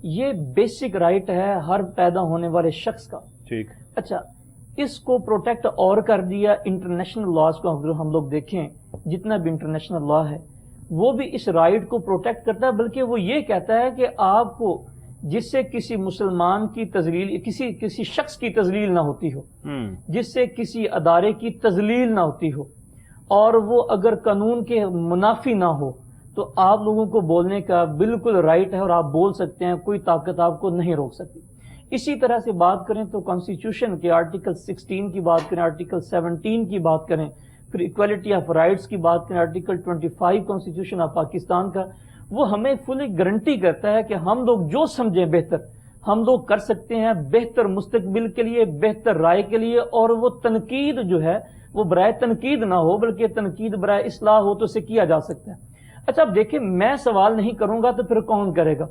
یہ بیسک رائٹ ہے ہر پیدا ہونے والے شخص کا۔ ٹھیک، اچھا اس کو پروٹیکٹ اور کر دیا انٹرنیشنل لاز کو، اگر ہم لوگ دیکھیں جتنا بھی انٹرنیشنل لا ہے وہ بھی اس رائٹ کو پروٹیکٹ کرتا ہے، بلکہ وہ یہ کہتا ہے کہ آپ کو جس سے کسی مسلمان کی تذلیل، کسی شخص کی تذلیل نہ ہوتی ہو، جس سے کسی ادارے کی تذلیل نہ ہوتی ہو، اور وہ اگر قانون کے منافی نہ ہو تو آپ لوگوں کو بولنے کا بالکل رائٹ ہے، اور آپ بول سکتے ہیں، کوئی طاقت آپ کو نہیں روک سکتی۔ اسی طرح سے بات کریں تو کانسٹیٹیوشن کے آرٹیکل 16 کی بات کریں، آرٹیکل 17 کی بات کریں، پھر ایکویلٹی آف رائٹس کی بات کریں، آرٹیکل 25 کانسٹیٹیوشن آف پاکستان کا، وہ ہمیں فلی گارنٹی کرتا ہے کہ ہم لوگ جو سمجھیں بہتر ہم لوگ کر سکتے ہیں، بہتر مستقبل کے لیے، بہتر رائے کے لیے، اور وہ تنقید جو ہے وہ برائے تنقید نہ ہو بلکہ تنقید برائے اصلاح ہو تو اسے کیا جا سکتا ہے۔ اچھا اب دیکھیں میں سوال نہیں کروں گا تو پھر کون کرے گا؟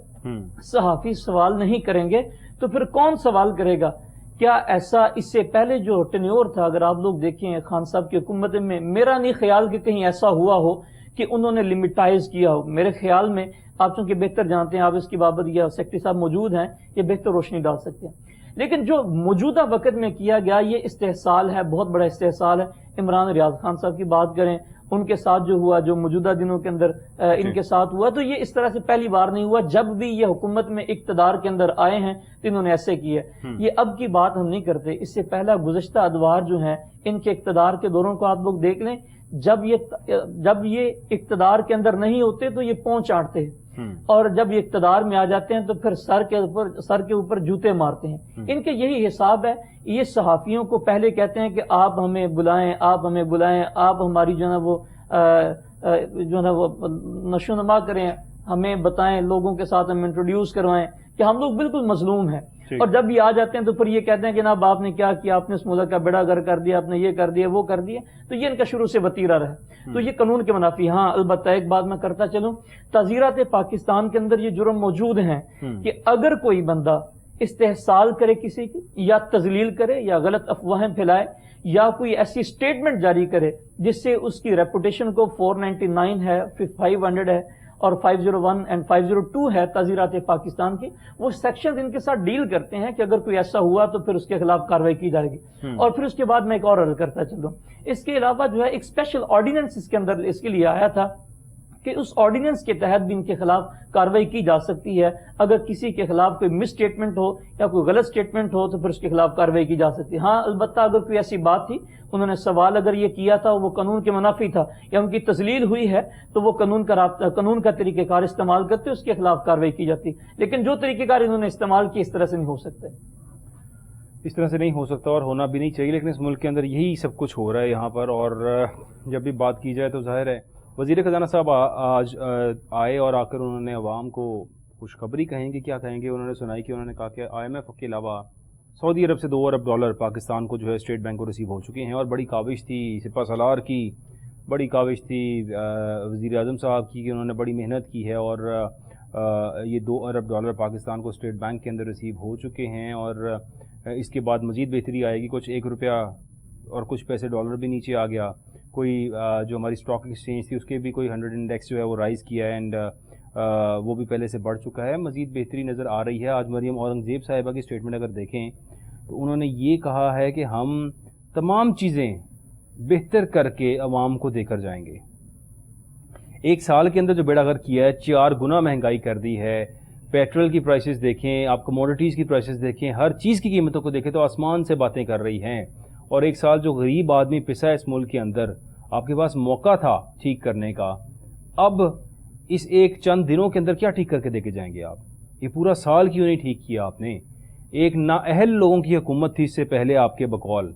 صحافی سوال نہیں کریں گے تو پھر کون سوال کرے گا؟ کیا ایسا اس سے پہلے جو ٹینیور تھا اگر آپ لوگ دیکھیں خان صاحب کی حکومت میں، میرا نہیں خیال کہ کہیں ایسا ہوا ہو کہ انہوں نے لمیٹائز کیا ہو۔ میرے خیال میں آپ چونکہ بہتر جانتے ہیں، آپ اس کی بابت یا سیکرٹری صاحب موجود ہیں، یہ بہتر روشنی ڈال سکتے ہیں، لیکن جو موجودہ وقت میں کیا گیا یہ استحصال ہے، بہت بڑا استحصال ہے۔ عمران ریاض خان صاحب کی بات کریں، ان کے ساتھ جو ہوا، جو موجودہ دنوں کے اندر ان کے ساتھ ہوا، تو یہ اس طرح سے پہلی بار نہیں ہوا، جب بھی یہ حکومت میں اقتدار کے اندر آئے ہیں تو انہوں نے ایسے کیے۔ یہ اب کی بات ہم نہیں کرتے، اس سے پہلا گزشتہ ادوار جو ہیں ان کے اقتدار کے دوروں کو آپ لوگ دیکھ لیں، جب یہ اقتدار کے اندر نہیں ہوتے تو یہ پونچھ چاٹتے ہیں، اور جب یہ اقتدار میں آ جاتے ہیں تو پھر سر کے اوپر جوتے مارتے ہیں۔ ان کے یہی حساب ہے، یہ صحافیوں کو پہلے کہتے ہیں کہ آپ ہمیں بلائیں، آپ ہمیں بلائیں، آپ ہماری جو ہے نا وہ نشوونما کریں، ہمیں بتائیں، لوگوں کے ساتھ ہم انٹروڈیوس کروائیں کہ ہم لوگ بالکل مظلوم ہیں، اور جب یہ آ جاتے ہیں تو پھر یہ کہتے ہیں کہ جناب آپ نے کیا کیا، آپ نے اس ملک کا بیڑا گر کر دیا، آپ نے یہ کر دیا وہ کر دیا، تو یہ ان کا شروع سے وتیرہ رہا، تو یہ قانون کے منافی۔ ہاں البتہ ایک بات میں کرتا چلوں، تعزیرات پاکستان کے اندر یہ جرم موجود ہیں کہ اگر کوئی بندہ استحصال کرے کسی کی، یا تذلیل کرے، یا غلط افواہیں پھیلائے، یا کوئی ایسی سٹیٹمنٹ جاری کرے جس سے اس کی ریپوٹیشن کو 499 ہے، 500 ہے، اور 501 اور 502 ہے تعزیرات پاکستان کی، وہ سیکشنز ان کے ساتھ ڈیل کرتے ہیں کہ اگر کوئی ایسا ہوا تو پھر اس کے خلاف کارروائی کی جائے گی۔ اور پھر اس کے بعد میں ایک اور عرض کرتا چلوں، اس کے علاوہ جو ہے ایک اسپیشل آرڈیننس اس کے اندر اس کے لیے آیا تھا کہ اس آرڈیننس کے تحت بھی ان کے خلاف کارروائی کی جا سکتی ہے. اگر کسی کے خلاف کوئی مس اسٹیٹمنٹ ہو یا کوئی غلط اسٹیٹمنٹ ہو تو پھر اس کے خلاف کارروائی کی جا سکتی ہے. ہاں البتہ اگر کوئی ایسی بات تھی, انہوں نے سوال اگر یہ کیا تھا وہ قانون کے منافی تھا یا ان کی تذلیل ہوئی ہے, تو وہ قانون کا طریقہ کار استعمال کرتے اس کے خلاف کارروائی کی جاتی. لیکن جو طریقہ کار انہوں نے استعمال کی اس طرح سے نہیں ہو سکتے, اس طرح سے نہیں ہو سکتا اور ہونا بھی نہیں چاہیے. لیکن اس ملک کے اندر یہی سب کچھ ہو رہا ہے یہاں پر. اور جب بھی بات کی جائے تو ظاہر ہے وزیر خزانہ صاحب آج آئے اور آ کر انہوں نے عوام کو خوشخبری کہیں گے, کیا کہیں گے, انہوں نے سنائی کہ انہوں نے کہا کہ IMF کے علاوہ سعودی عرب سے 2 ارب ڈالر پاکستان کو جو ہے اسٹیٹ بینک کو ریسیو ہو چکے ہیں. اور بڑی کاوش تھی سپہ سالار کی, بڑی کاوش تھی وزیر اعظم صاحب کی کہ انہوں نے بڑی محنت کی ہے اور یہ 2 ارب ڈالر پاکستان کو اسٹیٹ بینک کے اندر ریسیو ہو چکے ہیں. اور اس کے بعد مزید بہتری آئے گی, کچھ 1 روپیہ اور کچھ پیسے ڈالر بھی نیچے آ گیا. کوئی جو ہماری اسٹاک ایکسچینج تھی اس کے بھی کوئی 100 انڈیکس جو ہے وہ رائز کیا ہے اینڈ وہ بھی پہلے سے بڑھ چکا ہے. مزید بہتری نظر آ رہی ہے. آج مریم اورنگزیب صاحبہ کی اسٹیٹمنٹ اگر دیکھیں تو انہوں نے یہ کہا ہے کہ ہم تمام چیزیں بہتر کر کے عوام کو دے کر جائیں گے. 1 سال کے اندر جو بیڑا غرق کیا ہے, 4 گنا مہنگائی کر دی ہے. پیٹرول کی پرائسز دیکھیں, آپ کموڈٹیز کی پرائسز دیکھیں, ہر چیز کی قیمتوں کو دیکھیں تو آسمان سے باتیں کر رہی ہیں. اور 1 سال جو غریب آدمی پسا ہے اس ملک کے اندر, آپ کے پاس موقع تھا ٹھیک کرنے کا. اب اس ایک چند دنوں کے اندر کیا ٹھیک کر کے دے کے جائیں گے آپ؟ یہ پورا سال کیوں نہیں ٹھیک کیا آپ نے؟ ایک نااہل لوگوں کی حکومت تھی اس سے پہلے آپ کے بقول.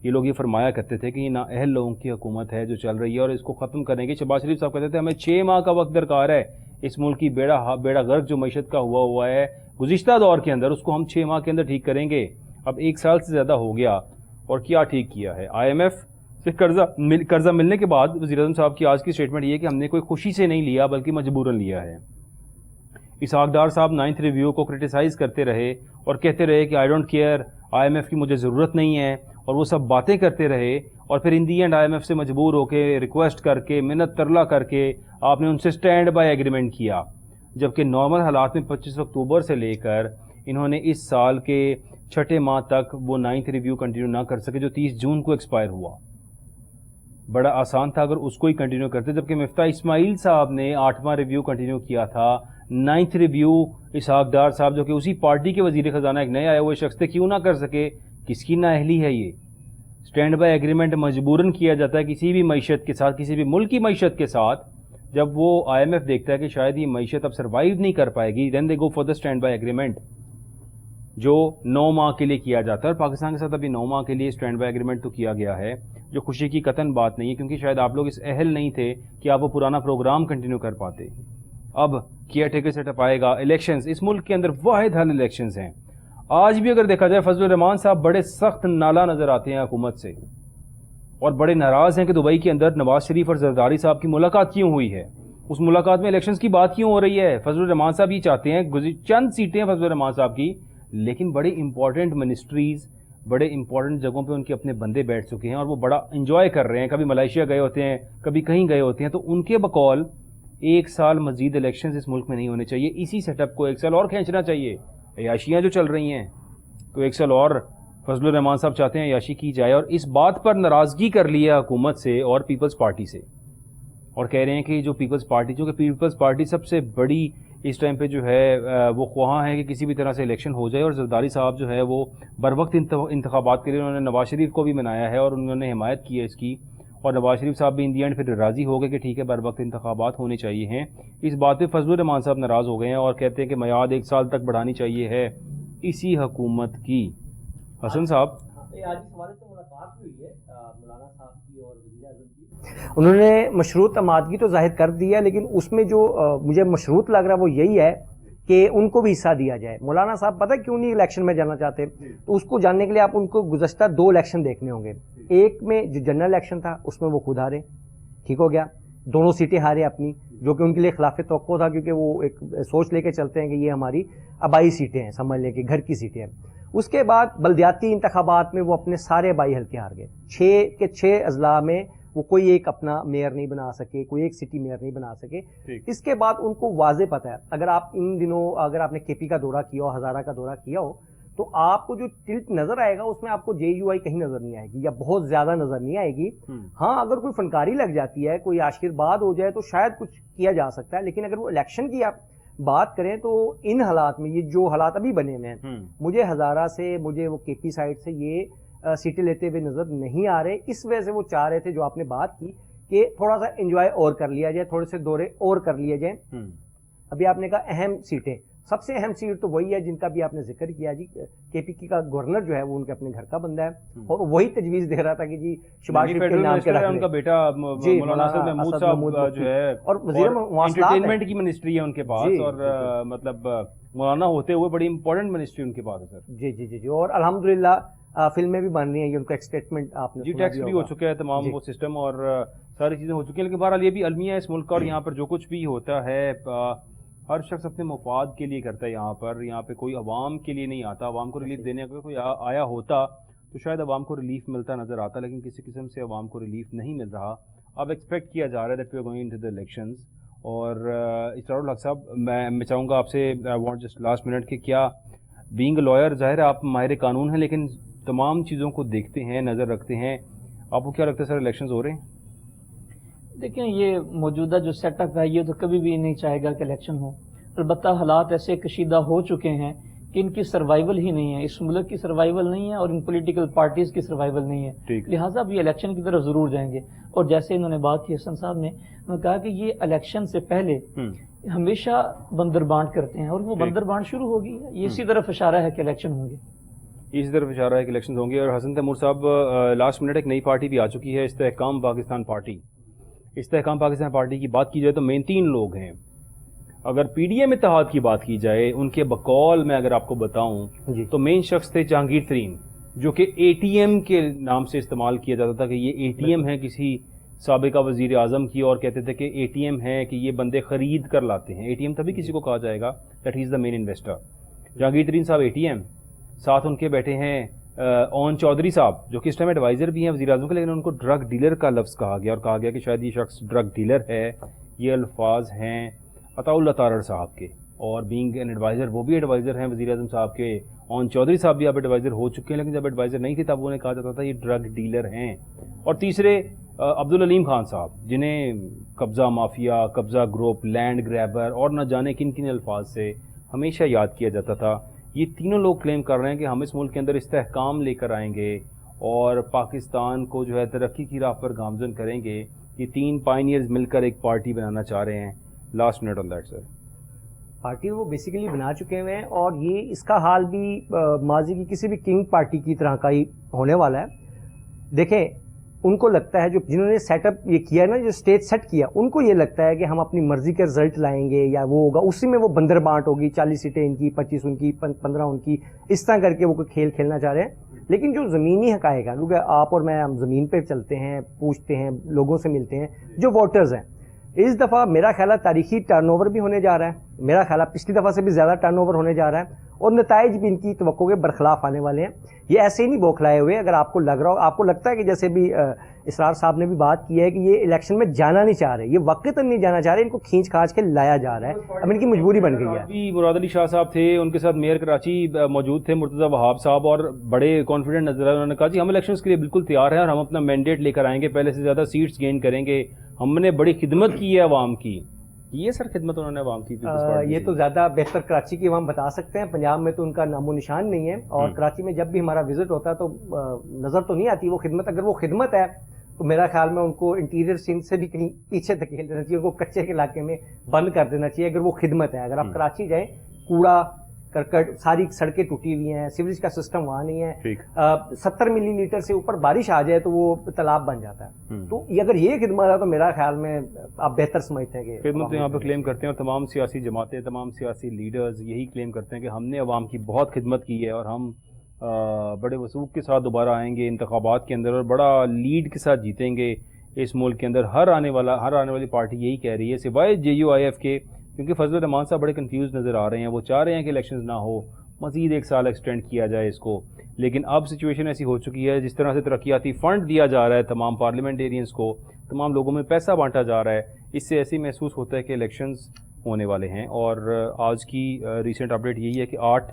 یہ لوگ یہ فرمایا کرتے تھے کہ یہ نااہل لوگوں کی حکومت ہے جو چل رہی ہے اور اس کو ختم کرنے کے. شہباز شریف صاحب کہتے تھے ہمیں 6 ماہ کا وقت درکار ہے. اس ملک کی بیڑا غرق جو معیشت کا ہوا ہے گزشتہ دور کے اندر, اس کو ہم 6 ماہ کے اندر ٹھیک کریں گے. اب 1 سال سے زیادہ ہو گیا اور کیا ٹھیک کیا ہے؟ IMF سے قرضہ ملنے کے بعد وزیر اعظم صاحب کی آج کی اسٹیٹمنٹ یہ ہے کہ ہم نے کوئی خوشی سے نہیں لیا بلکہ مجبوراً لیا ہے. اسحاق ڈار صاحب 9th ریویو کو کرٹیسائز کرتے رہے اور کہتے رہے کہ آئی ڈونٹ کیئر, IMF کی مجھے ضرورت نہیں ہے, اور وہ سب باتیں کرتے رہے. اور پھر ان دی اینڈ IMF سے مجبور ہو کے ریکویسٹ کر کے منت ترلا کر کے آپ نے ان سے سٹینڈ بائی ایگریمنٹ کیا. جبکہ نارمل حالات میں 25 اکتوبر سے لے کر انہوں نے اس سال کے 6 ماہ تک وہ 9th ریویو کنٹینیو نہ کر سکے جو 30 جون کو ایکسپائر ہوا. بڑا آسان تھا اگر اس کو ہی کنٹینیو کرتے. جبکہ مفتاح اسماعیل صاحب نے 8واں ریویو کنٹینیو کیا تھا. 9th ریویو اسحاق ڈار صاحب جو کہ اسی پارٹی کے وزیر خزانہ ایک نئے آئے ہوئے شخص تھے کیوں نہ کر سکے؟ کس کی نااہلی ہے یہ؟ سٹینڈ بائی ایگریمنٹ مجبوراً کیا جاتا ہے کسی بھی معیشت کے ساتھ, کسی بھی ملک کی معیشت کے ساتھ. جب وہ IMF دیکھتا ہے کہ شاید یہ معیشت اب سروائیو نہیں کر پائے گی, then they go for the standby agreement جو 9 ماہ کے لیے کیا جاتا ہے. اور پاکستان کے ساتھ ابھی 9 ماہ کے لیے سٹینڈ بائی ایگریمنٹ تو کیا گیا ہے, جو خوشی کی قطعاً بات نہیں ہے کیونکہ شاید آپ لوگ اس اہل نہیں تھے کہ آپ وہ پرانا پروگرام کنٹینیو کر پاتے. اب کیئر ٹیکر سیٹ اپ آئے گا, الیکشنز, اس ملک کے اندر واحد حل الیکشنز ہیں. آج بھی اگر دیکھا جائے فضل الرحمان صاحب بڑے سخت نالا نظر آتے ہیں حکومت سے اور بڑے ناراض ہیں کہ دبئی کے اندر نواز شریف اور زرداری صاحب کی ملاقات کیوں ہوئی ہے. اس ملاقات میں الیکشنز کی بات کیوں ہو رہی ہے؟ فضل الرحمان صاحب یہ چاہتے ہیں, چند سیٹیں فضل الرحمان صاحب کی, لیکن بڑے امپورٹنٹ منسٹریز, بڑے امپورٹنٹ جگہوں پہ ان کے اپنے بندے بیٹھ چکے ہیں اور وہ بڑا انجوائے کر رہے ہیں. کبھی ملائیشیا گئے ہوتے ہیں, کبھی کہیں گئے ہوتے ہیں. تو ان کے بقول 1 سال مزید الیکشنز اس ملک میں نہیں ہونے چاہیے. اسی سیٹ اپ کو 1 سال اور کھینچنا چاہیے. عیاشیاں جو چل رہی ہیں تو 1 سال اور فضل الرحمان صاحب چاہتے ہیں عیاشی کی جائے. اور اس بات پر ناراضگی کر لی ہے حکومت سے اور پیپلز پارٹی سے, اور کہہ رہے ہیں کہ جو پیپلز پارٹی, چونکہ پیپلز پارٹی سب سے بڑی اس ٹائم پہ جو ہے وہ خواہاں ہے کہ کسی بھی طرح سے الیکشن ہو جائے. اور زرداری صاحب جو ہے وہ بر وقت انتخابات کے لیے انہوں نے نواز شریف کو بھی منایا ہے اور انہوں نے حمایت کی ہے اس کی. اور نواز شریف صاحب بھی ان دی اینڈ پھر راضی ہو گئے کہ ٹھیک ہے بر وقت انتخابات ہونے چاہیے ہیں. اس بات پہ فضل الرحمان صاحب ناراض ہو گئے ہیں اور کہتے ہیں کہ میعاد 1 سال تک بڑھانی چاہیے ہے اسی حکومت کی. حسن صاحب, آج اس حوالے سے ملاقات ہوئی ہے مولانا صاحب کی اور وزیر اعظم کی. انہوں نے مشروط آمادگی تو ظاہر کر دی ہے, لیکن اس میں جو مجھے مشروط لگ رہا ہے وہ یہی ہے کہ ان کو بھی حصہ دیا جائے. مولانا صاحب پتہ کیوں نہیں الیکشن میں جانا چاہتے؟ تو اس کو جاننے کے لیے آپ ان کو گزشتہ 2 الیکشن دیکھنے ہوں گے. ایک میں جو جنرل الیکشن تھا اس میں وہ خود ہارے, ٹھیک ہو گیا, 2 سیٹیں ہارے اپنی, جو کہ ان کے لیے خلاف توقع تھا کیونکہ وہ ایک سوچ لے کے چلتے ہیں کہ یہ ہماری آبائی سیٹیں ہیں, سمجھ لیں کہ گھر کی سیٹیں ہیں. اس کے بعد بلدیاتی انتخابات میں وہ اپنے سارے آبائی حلقے ہار گئے. 6 کے 6 اضلاع میں وہ کوئی ایک اپنا میئر نہیں بنا سکے, کوئی ایک سٹی میئر نہیں بنا سکے. اس کے بعد ان کو واضح پتہ ہے, اگر آپ ان دنوں اگر آپ نے کے پی کا دورہ کیا ہو, ہزارہ کا دورہ کیا ہو, تو آپ کو جو ٹلٹ نظر آئے گا اس میں آپ کو JUI کہیں نظر نہیں آئے گی یا بہت زیادہ نظر نہیں آئے گی. ہاں اگر کوئی فنکاری لگ جاتی ہے, کوئی آشیرواد ہو جائے تو شاید کچھ کیا جا سکتا ہے, لیکن اگر وہ الیکشن کی آپ بات کریں تو ان حالات میں یہ جو حالات ابھی بنے ہوئے ہیں, مجھے ہزارہ سے, مجھے وہ KP سائڈ سے یہ سیٹیں لیتے ہوئے نظر نہیں آ رہے. اس وجہ سے وہ چاہ رہے تھے جو آپ نے بات کی کہ تھوڑا سا انجوائے اور کر لیا جائے, تھوڑے سے دورے اور کر لیے جائیں. ابھی آپ نے کہا اہم سیٹیں, سب سے اہم سیٹ تو وہی ہے جن کا بھی آپ نے ذکر کیا جی, KP کا گورنر جو ہے وہ ان کے اپنے گھر کا بندہ ہے اور وہی تجویز دے رہا تھا کہ جی شباز شریف کے نام کے رکھ لیں. ان کا بیٹا مولانا اسد محمود صاحب جو ہے اور وزیر مواصلات انٹرٹینمنٹ کی منسٹری ہے ان کے پاس, اور مطلب مولانا ہوتے ہوئے بڑی امپورٹنٹ منسٹری ان کے پاس ہے سر. جی جی جی جی, اور الحمدللہ فلمیں بھی بن رہی ہیں, یہ ان کا اسٹیٹمنٹ آپ نے جی ٹیکس بھی ہو چکا ہے, تمام وہ سسٹم اور ساری چیزیں ہو چکی ہیں. لیکن بہرحال یہ بھی المیہ ہے اس ملک کا, اور یہاں پر جو کچھ بھی ہوتا ہے ہر شخص اپنے مفاد کے لیے کرتا ہے. یہاں پہ کوئی عوام کے لیے نہیں آتا. عوام کو ریلیف دینے کا کوئی آیا ہوتا تو شاید عوام کو ریلیف ملتا نظر آتا, لیکن کسی قسم سے عوام کو ریلیف نہیں مل رہا. اب ایکسپیکٹ کیا جا رہا ہے that we are going into the elections. اور اسرار الحق صاحب, میں چاہوں گا آپ سے, I want just last minute, کہ کیا بینگ اے لائر, ظاہر ہے آپ ماہر قانون ہیں, لیکن تمام چیزوں کو دیکھتے ہیں, نظر رکھتے ہیں, آپ کو کیا لگتا ہے سر الیکشنز ہو رہے ہیں؟ دیکھیں یہ موجودہ جو سیٹ اپ ہے یہ تو کبھی بھی نہیں چاہے گا کہ الیکشن ہو. البتہ حالات ایسے کشیدہ ہو چکے ہیں کہ ان کی سروائیول ہی نہیں ہے, اس ملک کی سروائیول نہیں ہے اور ان پولیٹیکل پارٹیز کی سروائیول نہیں ہے. لہٰذا اب یہ الیکشن کی طرف ضرور جائیں گے. اور جیسے انہوں نے بات کی حسن صاحب نے, انہوں نے کہا کہ یہ الیکشن سے پہلے ہمیشہ بندر بانٹ کرتے ہیں اور وہ بندر بانٹ شروع ہوگی. یہ اسی طرف اشارہ ہے کہ الیکشن ہوں گے, اسی طرف اشارہ ہے کہ الیکشن ہوں گے. اور حسن تیمور صاحب, لاسٹ منٹ ایک نئی پارٹی بھی آ چکی ہے, استحکام پاکستان پارٹی. استحکام پاکستان پارٹی کی بات کی جائے تو مین 3 لوگ ہیں. اگر PDM اتحاد کی بات کی جائے, ان کے بقول میں اگر آپ کو بتاؤں تو مین شخص تھے جہانگیر ترین, جو کہ ATM کے نام سے استعمال کیا جاتا تھا کہ یہ ATM ہے کسی سابقہ وزیر اعظم کی, اور کہتے تھے کہ ATM ہے کہ یہ بندے خرید کر لاتے ہیں. ATM تبھی کسی کو کہا جائے گا that he is the main investor. Jahangir Tareen صاحب ATM, ساتھ ان کے بیٹھے ہیں اون چودھری صاحب, جو کہ اس ٹائم ایڈوائزر بھی ہیں وزیر اعظم کے, لیکن ان کو ڈرگ ڈیلر کا لفظ کہا گیا, اور کہا گیا کہ شاید یہ شخص ڈرگ ڈیلر ہے. یہ الفاظ ہیں عطاء اللہ تارڑ صاحب کے, اور بینگ این ایڈوائزر, وہ بھی ایڈوائزر ہیں وزیر اعظم صاحب کے. اون چودھری صاحب بھی اب ایڈوائزر ہو چکے ہیں, لیکن جب ایڈوائزر نہیں تھے تب انہیں کہا جاتا تھا یہ ڈرگ ڈیلر ہیں. اور تیسرے عبدالعلیم خان صاحب, جنہیں قبضہ مافیا, قبضہ گروپ, لینڈ گریبر اور نہ جانے کن کن الفاظ سے ہمیشہ یاد کیا جاتا تھا. یہ تینوں لوگ کلیم کر رہے ہیں کہ ہم اس ملک کے اندر استحکام لے کر آئیں گے اور پاکستان کو جو ہے ترقی کی راہ پر گامزن کریں گے. یہ 3 پائنیئرز مل کر ایک پارٹی بنانا چاہ رہے ہیں. Last minute on that sir. Party وہ بیسیکلی بنا چکے ہوئے ہیں, اور یہ اس کا حال بھی ماضی کی کسی بھی کنگ پارٹی کی طرح کا ہی ہونے والا ہے. دیکھیں ان کو لگتا ہے, جو جنہوں نے سیٹ اپ یہ کیا ہے نا, جو اسٹیج سیٹ کیا, ان کو یہ لگتا ہے کہ ہم اپنی مرضی کے رزلٹ لائیں گے یا وہ ہوگا, اسی میں وہ بندر بانٹ ہوگی, 40 سیٹیں ان کی, 25 ان کی, 15 ان کی, اس طرح کر کے وہ کوئی کھیل کھیلنا چاہ رہے ہیں. لیکن جو زمینی حقائق ہے, کیونکہ آپ اور میں ہم زمین پہ چلتے ہیں, پوچھتے ہیں, لوگوں سے ملتے ہیں, جو ووٹرز ہیں, اس دفعہ میرا خیال ہے تاریخی ٹرن اوور بھی ہونے جا رہا ہے. میرا خیال ہے پچھلی دفعہ سے بھی زیادہ ٹرن اوور ہونے جا رہا ہے, اور نتائج بھی ان کی توقع کے برخلاف آنے والے ہیں. یہ ایسے ہی نہیں بوکھلائے ہوئے. اگر آپ کو لگ رہا ہو, آپ کو لگتا ہے کہ جیسے بھی اسرار صاحب نے بھی بات کی ہے کہ یہ الیکشن میں جانا نہیں چاہ رہے, یہ وقتاً نہیں جانا چاہ رہے, ان کو کھینچ کھانچ کے لایا جا رہا ہے, اب ان کی مجبوری بن گئی ہے. مراد علی شاہ صاحب تھے, ان کے ساتھ میئر کراچی موجود تھے مرتضیٰ وہاب صاحب, اور بڑے کانفیڈنٹ نظر آئے. انہوں نے کہا جی ہم الیکشنز کے لیے بالکل تیار ہیں اور ہم اپنا مینڈیٹ لے کر آئیں گے, پہلے سے زیادہ سیٹس گین کریں گے, ہم نے بڑی خدمت کی ہے عوام کی. یہ سر خدمت انہوں نے عوام کی, یہ تو زیادہ بہتر کراچی کی عوام بتا سکتے ہیں, پنجاب میں تو ان کا نام و نشان نہیں ہے. اور کراچی میں جب بھی ہمارا وزٹ ہوتا ہے تو نظر تو نہیں آتی وہ خدمت. اگر وہ خدمت ہے تو میرا خیال میں ان کو انٹیریئر سندھ سے بھی کہیں پیچھے دھکیل دینا چاہیے, ان کو کچے کے علاقے میں بند کر دینا چاہیے اگر وہ خدمت ہے. اگر آپ کراچی جائیں, کوڑا کرکٹ, ساری سڑکیں ٹوٹی ہوئی ہیں, سیوریج کا سسٹم وہاں نہیں ہے, 70 ملی لیٹر سے اوپر بارش آ جائے تو وہ تالاب بن جاتا ہے. تو اگر یہ خدمت ہے تو میرا خیال میں آپ بہتر سمجھتے ہیں کہ خدمت یہاں پہ کلیم کرتے ہیں, اور تمام سیاسی جماعتیں, تمام سیاسی لیڈرز یہی کلیم کرتے ہیں کہ ہم نے عوام کی بہت خدمت کی ہے اور ہم بڑے وثوق کے ساتھ دوبارہ آئیں گے انتخابات کے اندر اور بڑا لیڈ کے ساتھ جیتیں گے اس ملک کے اندر. ہر آنے والی پارٹی یہی کہہ رہی ہے سوائے JUIF کے, کیونکہ فضل الرحمان صاحب بڑے کنفیوز نظر آ رہے ہیں. وہ چاہ رہے ہیں کہ الیکشنز نہ ہو, مزید 1 سال ایکسٹینڈ کیا جائے اس کو. لیکن اب سچویشن ایسی ہو چکی ہے, جس طرح سے ترقیاتی فنڈ دیا جا رہا ہے تمام پارلیمنٹیرینز کو, تمام لوگوں میں پیسہ بانٹا جا رہا ہے, اس سے ایسے محسوس ہوتا ہے کہ الیکشنز ہونے والے ہیں. اور آج کی ریسنٹ اپڈیٹ یہی ہے کہ 8